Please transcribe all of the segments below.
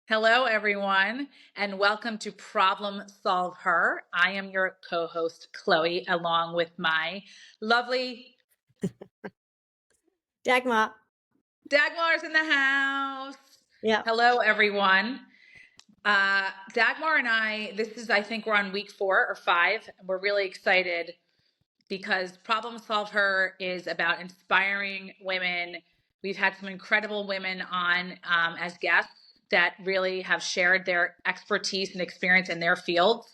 Hello, everyone, and welcome to Problem Solve Her. I am your co-host, Chloe, along with my lovely Dagmar. Dagmar's in the house. Yeah. Hello, everyone. Dagmar and I think we're on week 4 or 5, and we're really excited because Problem Solve Her is about inspiring women. We've had some incredible women on as guests that really have shared their expertise and experience in their fields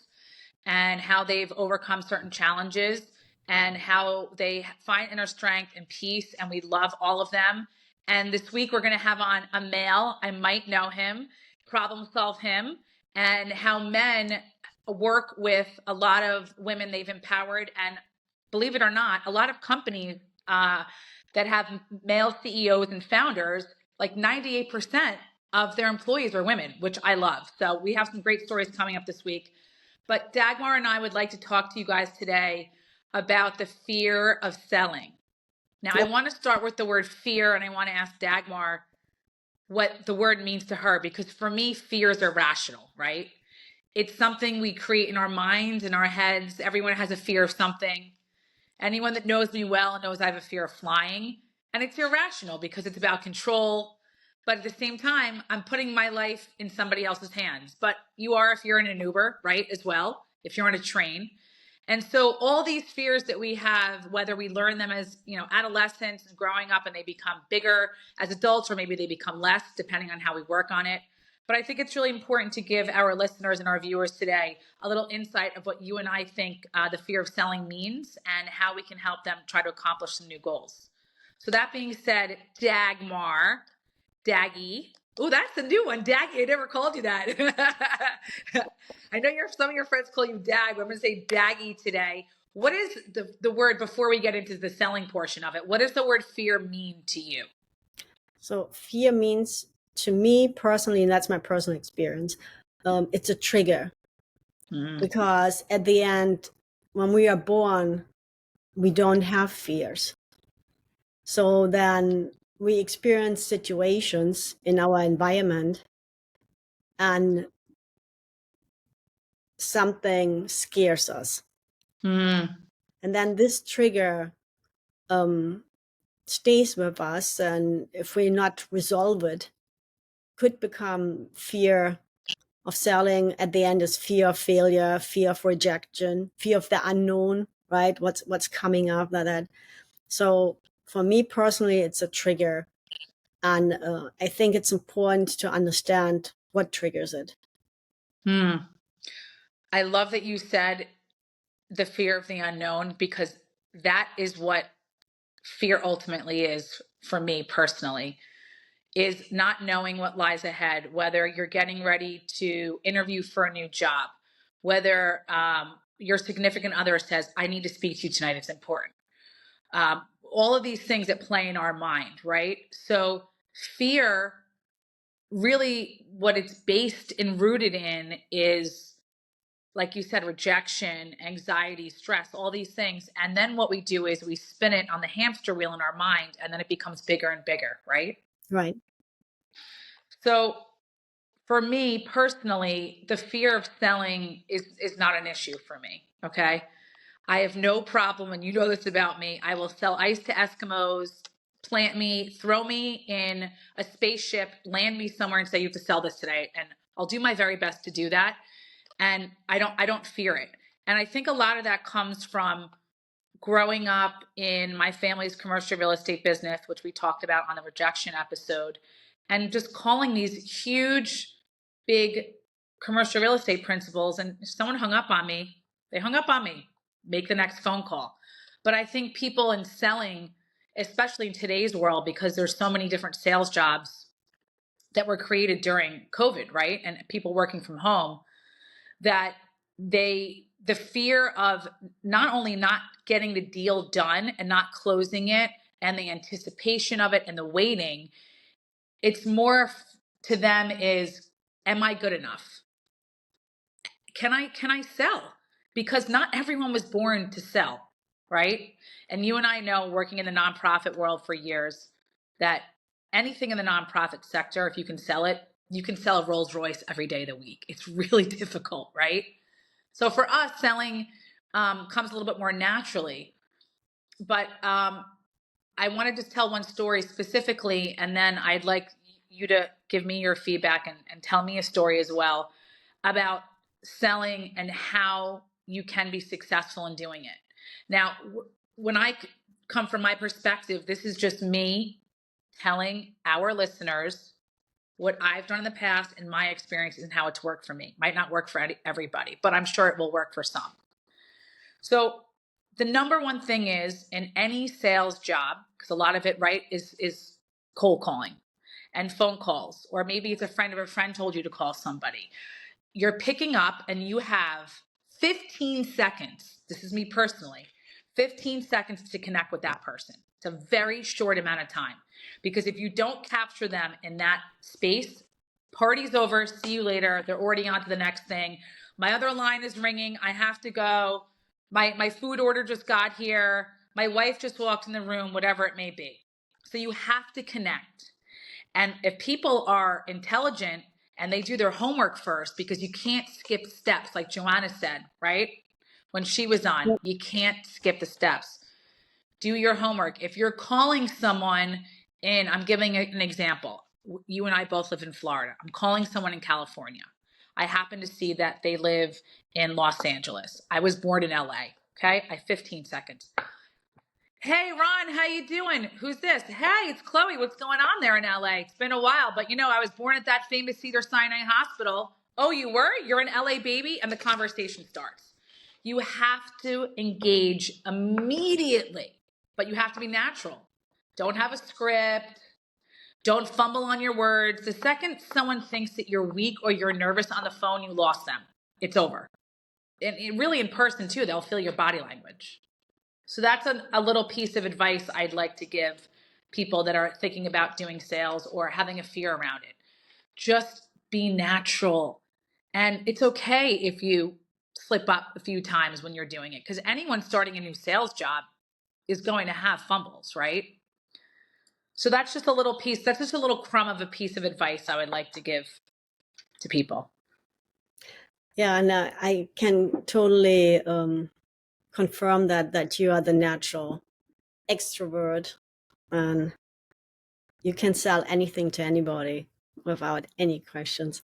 and how they've overcome certain challenges and how they find inner strength and peace. And we love all of them. And this week we're going to have on a male. I might know him, problem solve him, and how men work with a lot of women they've empowered. And believe it or not, a lot of companies that have male CEOs and founders, like 98% of their employees are women, which I love. So we have some great stories coming up this week. But Dagmar and I would like to talk to you guys today about the fear of selling. Now, I want to start with the word fear, and I want to ask Dagmar what the word means to her, because for me, fears are rational, right? It's something we create in our minds, in our heads. Everyone has a fear of something. Anyone that knows me well knows I have a fear of flying, and it's irrational because it's about control. But at the same time, I'm putting my life in somebody else's hands. But you are if you're in an Uber, right, as well, if you're on a train. And so all these fears that we have, whether we learn them as, adolescents and growing up and they become bigger as adults, or maybe they become less, depending on how we work on it. But I think it's really important to give our listeners and our viewers today a little insight of what you and I think the fear of selling means and how we can help them try to accomplish some new goals. So that being said, Dagmar, Daggy. Oh, that's the new one. Daggy. I never called you that. I know some of your friends call you Dag, but I'm going to say Daggy today. What is the word, before we get into the selling portion of it, what does the word fear mean to you? So fear means, to me personally, and that's my personal experience, it's a trigger. Because at the end, when we are born, we don't have fears. So then we experience situations in our environment and something scares us. And then this trigger stays with us, and if we not resolve it, could become fear of selling. At the end is fear of failure, fear of rejection, fear of the unknown, right? What's coming after that. So for me personally, it's a trigger. And I think it's important to understand what triggers it. I love that you said the fear of the unknown, because that is what fear ultimately is for me personally, is not knowing what lies ahead, whether you're getting ready to interview for a new job, whether your significant other says, I need to speak to you tonight, it's important. All of these things that play in our mind, right? So fear, really what it's based and rooted in is, like you said, rejection, anxiety, stress, all these things. And then what we do is we spin it on the hamster wheel in our mind, and then it becomes bigger and bigger, right? Right. So for me personally, the fear of selling is not an issue for me. Okay. I have no problem, and you know this about me. I will sell ice to Eskimos, plant me, throw me in a spaceship, land me somewhere and say, you have to sell this today. And I'll do my very best to do that. And I don't fear it. And I think a lot of that comes from growing up in my family's commercial real estate business, which we talked about on the rejection episode, and just calling these huge, big commercial real estate principles. And if someone hung up on me, they hung up on me. Make the next phone call. But I think people in selling, especially in today's world, because there's so many different sales jobs that were created during COVID, right? And people working from home, that the fear of not only not getting the deal done and not closing it, and the anticipation of it and the waiting, it's more to them is, am I good enough? Can I sell? Because not everyone was born to sell, right? And you and I know, working in the nonprofit world for years, that anything in the nonprofit sector, if you can sell it, you can sell a Rolls Royce every day of the week. It's really difficult, right? So for us, selling comes a little bit more naturally. But I want to just tell one story specifically, and then I'd like you to give me your feedback and tell me a story as well about selling and how you can be successful in doing it. Now, when I come from my perspective, this is just me telling our listeners what I've done in the past and my experiences and how it's worked for me. Might not work for everybody, but I'm sure it will work for some. So the number one thing is in any sales job, because a lot of it, right, is cold calling and phone calls, or maybe it's a friend of a friend told you to call somebody. You're picking up and you have 15 seconds. This is me personally, 15 seconds to connect with that person. It's a very short amount of time because if you don't capture them in that space, party's over, see you later. They're already on to the next thing. My other line is ringing. I have to go. My food order just got here. My wife just walked in the room, whatever it may be. So you have to connect. And if people are intelligent and they do their homework first, because you can't skip steps, like Joanna said, right? When she was on, you can't skip the steps. Do your homework. If you're calling someone in, I'm giving an example. You and I both live in Florida. I'm calling someone in California. I happen to see that they live in Los Angeles. I was born in LA. Okay. I have 15 seconds. Hey, Ron, how you doing? Who's this? Hey, it's Chloe. What's going on there in LA? It's been a while, but I was born at that famous Cedars-Sinai hospital. Oh, you were? You're an LA baby? And the conversation starts. You have to engage immediately, but you have to be natural. Don't have a script. Don't fumble on your words. The second someone thinks that you're weak or you're nervous on the phone, you lost them. It's over. And really in person too, they'll feel your body language. So that's a little piece of advice I'd like to give people that are thinking about doing sales or having a fear around it. Just be natural. And it's okay if you slip up a few times when you're doing it, because anyone starting a new sales job is going to have fumbles, right? So that's just a little piece. That's just a little crumb of a piece of advice I would like to give to people. Yeah, and I can totally confirm that you are the natural extrovert and you can sell anything to anybody without any questions.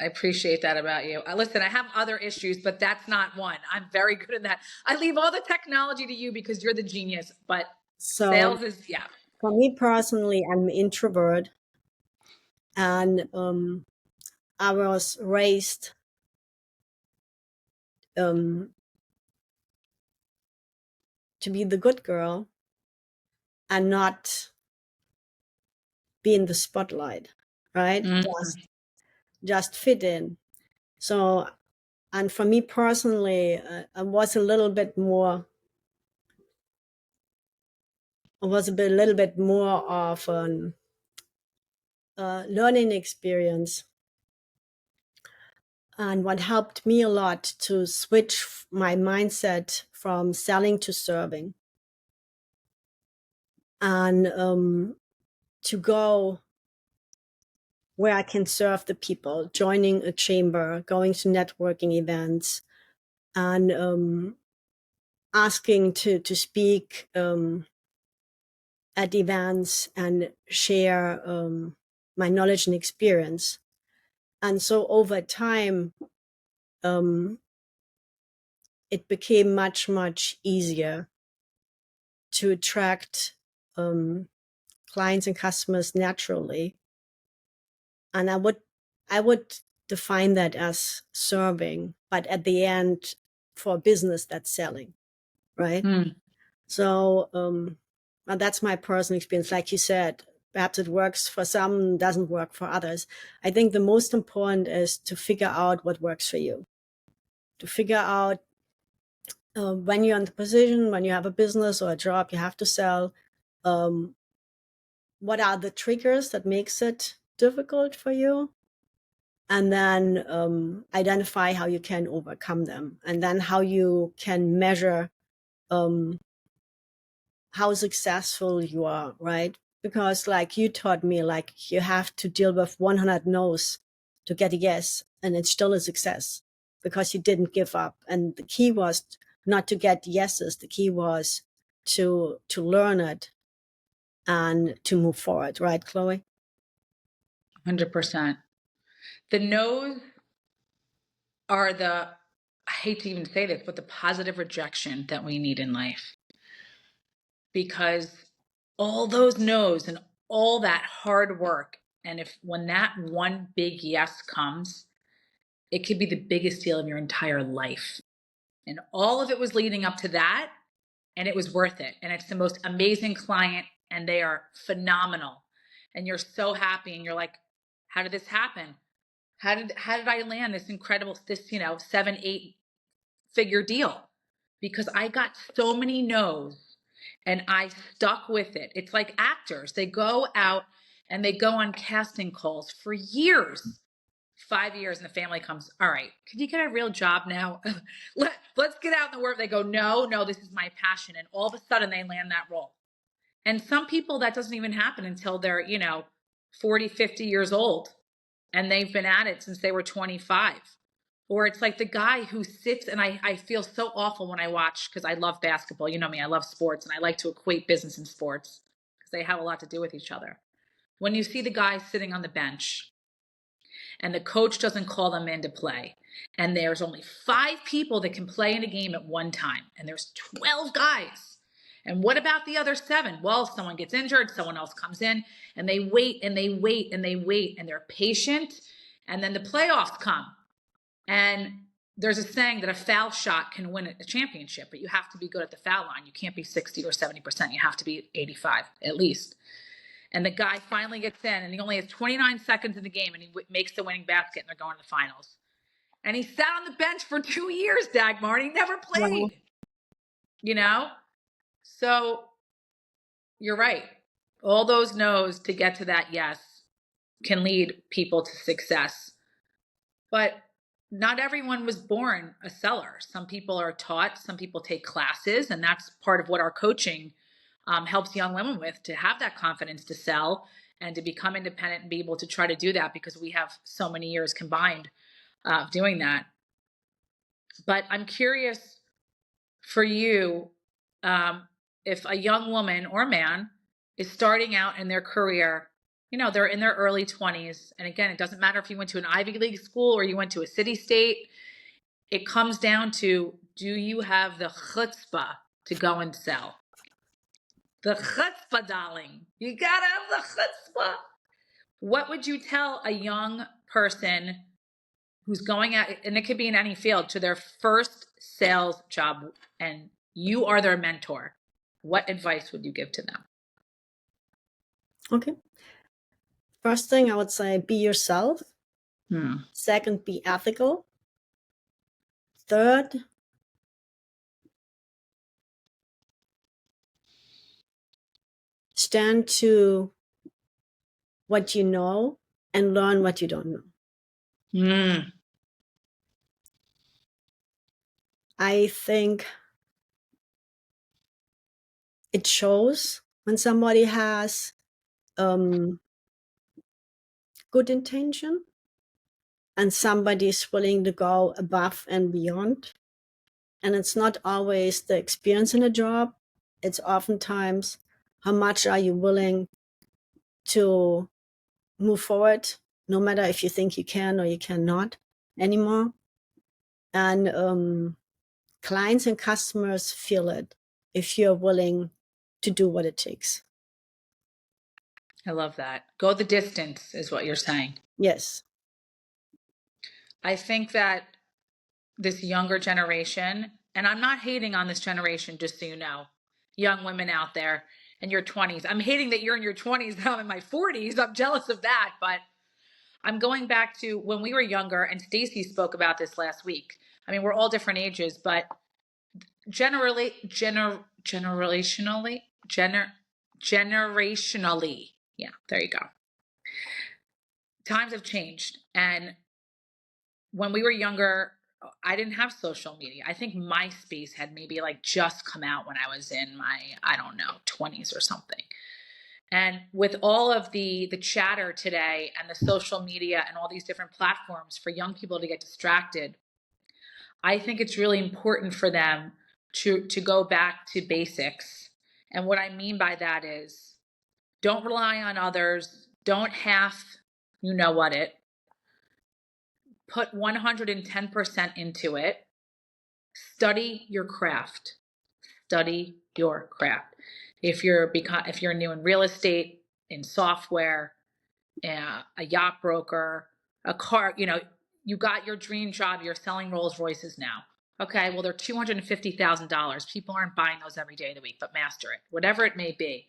I appreciate that about you. Listen, I have other issues, but that's not one. I'm very good at that. I leave all the technology to you because you're the genius, but sales is, yeah. For me personally, I'm an introvert, and I was raised to be the good girl and not be in the spotlight, right? Mm-hmm. Just fit in. So, and for me personally, I was a little bit more of an learning experience. And what helped me a lot to switch my mindset from selling to serving, and to go where I can serve the people, joining a chamber, going to networking events, and asking to speak at events and share my knowledge and experience. And so over time, it became much, much easier to attract clients and customers naturally. And I would define that as serving, but at the end, for a business, that's selling, right? So well, that's my personal experience. Like you said, perhaps it works for some, doesn't work for others. I think the most important is to figure out what works for you. To figure out when you're in the position, when you have a business or a job, you have to sell. What are the triggers that makes it difficult for you? And then identify how you can overcome them, and then how you can measure how successful you are, right? because like you taught me, like you have to deal with 100 no's to get a yes, and it's still a success because you didn't give up. And the key was not to get yeses. The key was to learn it and to move forward. Right, Chloe? 100%. The no's are the, I hate to even say this, but the positive rejection that we need in life. Because all those no's and all that hard work, and if when that one big yes comes, it could be the biggest deal of your entire life. And all of it was leading up to that, and it was worth it. And it's the most amazing client, and they are phenomenal. And you're so happy, and you're like, how did this happen? How did I land this incredible, this, 7, 8 figure deal? Because I got so many no's and I stuck with it. It's like actors. They go out and they go on casting calls for years, 5 years, and the family comes, all right, could you get a real job now? Let's get out in the world. They go, no, this is my passion. And all of a sudden they land that role. And some people that doesn't even happen until they're, 40, 50 years old. And they've been at it since they were 25. Or it's like the guy who sits, and I feel so awful when I watch, because I love basketball. You know me, I love sports, and I like to equate business and sports because they have a lot to do with each other. When you see the guy sitting on the bench and the coach doesn't call them in to play, and there's only 5 people that can play in a game at one time, and there's 12 guys. And what about the other 7? Well, someone gets injured, someone else comes in, and they wait and they wait and they wait, and they're patient, and then the playoffs come. And there's a saying that a foul shot can win a championship, but you have to be good at the foul line. You can't be 60 or 70%. You have to be 85 at least. And the guy finally gets in, and he only has 29 seconds in the game, and he makes the winning basket, and they're going to the finals. And he sat on the bench for 2 years, Dagmar, and he never Wow. played. So you're right. All those no's to get to that yes can lead people to success. But not everyone was born a seller. Some people are taught, some people take classes, and that's part of what our coaching helps young women with, to have that confidence to sell and to become independent and be able to try to do that, because we have so many years combined of doing that. But I'm curious for you, if a young woman or man is starting out in their career, they're in their early 20s. And again, it doesn't matter if you went to an Ivy League school or you went to a city state. It comes down to, do you have the chutzpah to go and sell? The chutzpah, darling. You got to have the chutzpah. What would you tell a young person who's going out, and it could be in any field, to their first sales job, and you are their mentor? What advice would you give to them? Okay. First thing I would say, be yourself. Second, be ethical. Third, stand to what you know and learn what you don't know. I think it shows when somebody has good intention and somebody's willing to go above and beyond. And it's not always the experience in a job. It's oftentimes how much are you willing to move forward, no matter if you think you can or you cannot anymore. And clients and customers feel it if you're willing to do what it takes. I love that. Go the distance is what you're saying. Yes. I think that this younger generation, and I'm not hating on this generation, just so you know, young women out there in your 20s. I'm hating that you're in your 20s. I'm in my 40s. I'm jealous of that. But I'm going back to when we were younger, and Stacy spoke about this last week. I mean, we're all different ages, but generationally, yeah, there you go. Times have changed. And when we were younger, I didn't have social media. I think MySpace had maybe like just come out when I was in my, I don't know, 20s or something. And with all of the chatter today and the social media and all these different platforms for young people to get distracted, I think it's really important for them to go back to basics. And what I mean by that is don't rely on others. Don't half, you know what it. Put 110% into it. Study your craft. Study your craft. If you're new in real estate, in software, a yacht broker, a car, you got your dream job, you're selling Rolls Royces now. Okay, well, they're $250,000. People aren't buying those every day of the week, but master it, whatever it may be.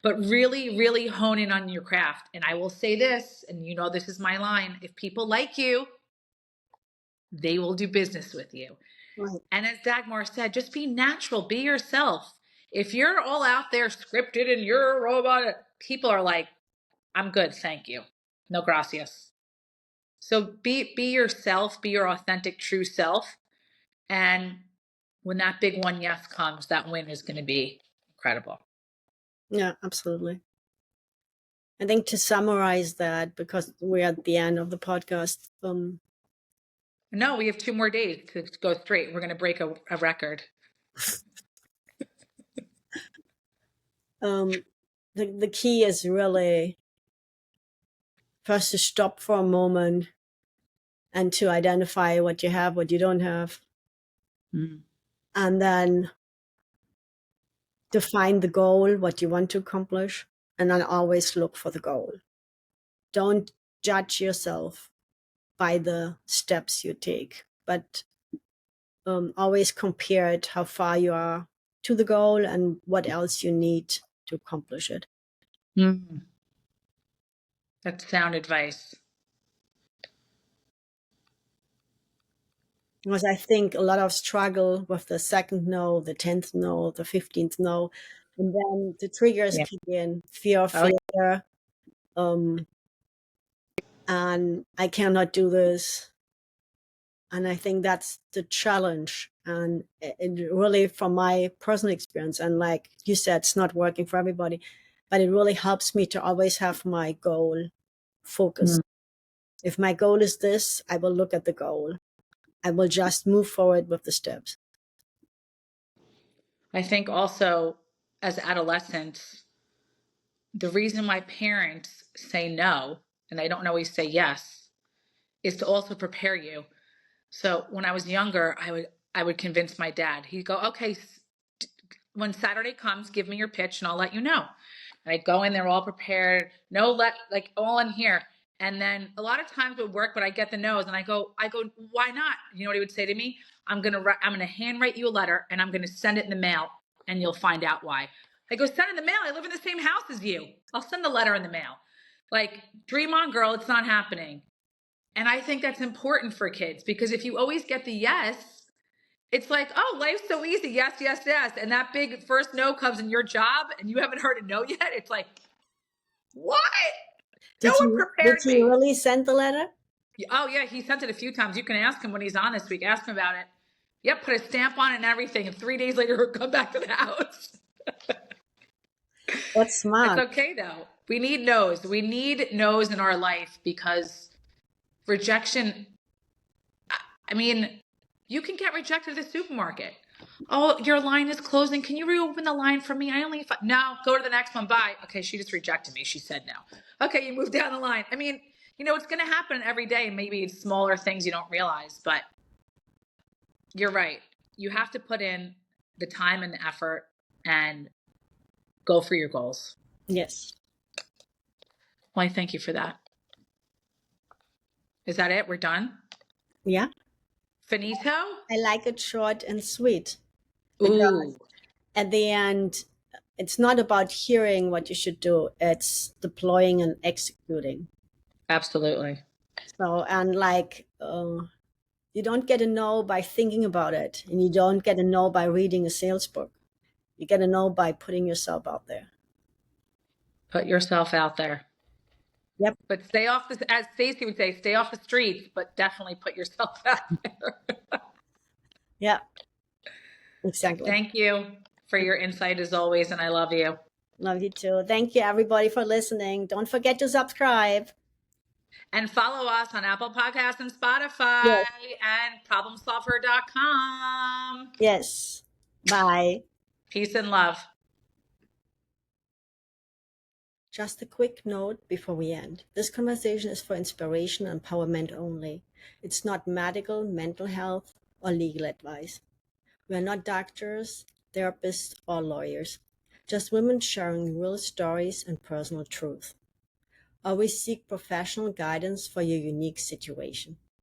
But really, really hone in on your craft. And I will say this, and this is my line: if people like you, they will do business with you. Right. And as Dagmar said, just be natural, be yourself. If you're all out there scripted and you're a robot, people are like, I'm good, thank you. No gracias. So be yourself, be your authentic, true self. And when that big one yes comes, that win is going to be incredible. Yeah, absolutely. I think to summarize that, because we're at the end of the podcast. No, we have 2 more days to go straight. We're going to break a record. The key is really first to stop for a moment and to identify what you have, what you don't have. And then define the goal, what you want to accomplish, and then always look for the goal. Don't judge yourself by the steps you take, but always compare it, how far you are to the goal and what else you need to accomplish it. That's sound advice. Because I think a lot of struggle with the second no, the 10th no, the 15th no, and then the triggers kick in, fear of failure, and I cannot do this. And I think that's the challenge. And it really, from my personal experience, and like you said, it's not working for everybody, but it really helps me to always have my goal focused. If my goal is this, I will look at the goal. I will just move forward with the steps. I think also as adolescents, the reason why parents say no and they don't always say yes is to also prepare you. So when I was younger, I would convince my dad. He'd go, okay, when Saturday comes, give me your pitch and I'll let you know. And I'd go in there all prepared, all in here. And then a lot of times it would work, but I get the no's and I go, why not? You know what he would say to me? I'm going to handwrite you a letter and I'm going to send it in the mail and you'll find out why. I go, send it in the mail. I live in the same house as you. I'll send the letter in the mail. Like, dream on, girl. It's not happening. And I think that's important for kids because if you always get the yes, it's like, oh, life's so easy. Yes, yes, yes. And that big first no comes in your job and you haven't heard a no yet. It's like, what? No one prepared me. Did he really send the letter? Oh, yeah. He sent it a few times. You can ask him when he's on this week. Ask him about it. Yep. Put a stamp on it and everything. And 3 days later, he'll come back to the house. That's smart. It's okay, though. We need no's. We need no's in our life because rejection, I mean, you can get rejected at the supermarket. Oh, your line is closing. Can you reopen the line for me? No, go to the next one. Bye. Okay, she just rejected me. She said no. Okay, you move down the line. I mean, it's going to happen every day. Maybe it's smaller things you don't realize, but you're right. You have to put in the time and the effort and go for your goals. Yes. Well, I thank you for that. Is that it? We're done? Yeah. Finito? I like it short and sweet. Ooh. At the end, it's not about hearing what you should do. It's deploying and executing. Absolutely. So, and you don't get a no by thinking about it. And you don't get a no by reading a sales book. You get a no by putting yourself out there. Put yourself out there. Yep. But stay off as Stacey would say, stay off the streets, but definitely put yourself out there. Yeah. Exactly. Thank you for your insight as always, and I love you. Love you too. Thank you, everybody, for listening. Don't forget to subscribe. And follow us on Apple Podcasts and Spotify Yes. and ProblemSolvHer.com. Yes. Bye. Peace and love. Just a quick note before we end. This conversation is for inspiration and empowerment only. It's not medical, mental health, or legal advice. We are not doctors, therapists, or lawyers. Just women sharing real stories and personal truth. Always seek professional guidance for your unique situation.